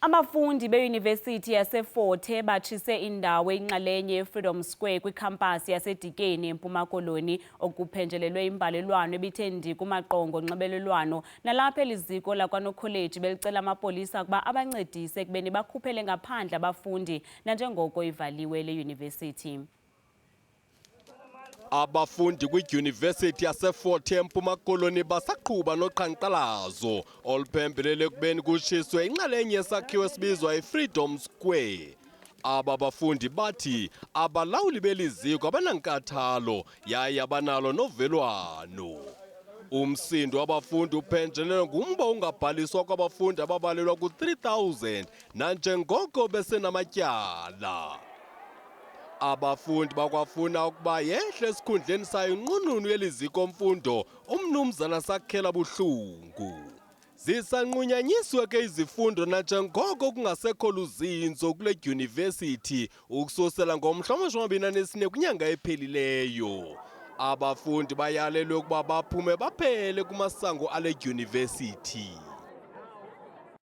Abafundi beYunivesithi yaseFort batshise indawo eyinxalenye yeFreedom Square kwiCampus yaseDikeni eMpuma Koloni.Oku yimbalelwano ebithe ndii kumaqonga onxibelelwano nalapho eliziko lakwaNokholeji belicela amapolisa ukuba abancedise ekubeni bakhuphele ngaphandle abafundi nanjengoko ivaliwe le yunivesithi. Abafundi kwiYunivesithi yaseFort eMpuma Koloni basaqhuba noqhankqalazo oluphembelele ekubeni kutshiswe inxalenye yesakhiwo esibizwa eFreedom Square. Aba bafundi bathi abalawuli beliziko abanankathalo yaye abanalo novelwano. Umsindo wabafundi uphenjelelwe ngumba ungabhaliswa kwabafundi ababalelwa ku-3,000 nanjengoko besenamatyala. Abafundi bakwafuna ukuba yehle esikhundleni sayo inqununu yeliziko mfundo umnumzana sakhela buhlungu. Zisanqunyanyiswe ke izifundo nanjengoko kungasekho luzinzo kule yunivesithi ukususela ngomhla wama-24 kwinyanga ephelileyo. Abafundi bayalelwe ukuba baphume baphele kumasango ale yunivesithi.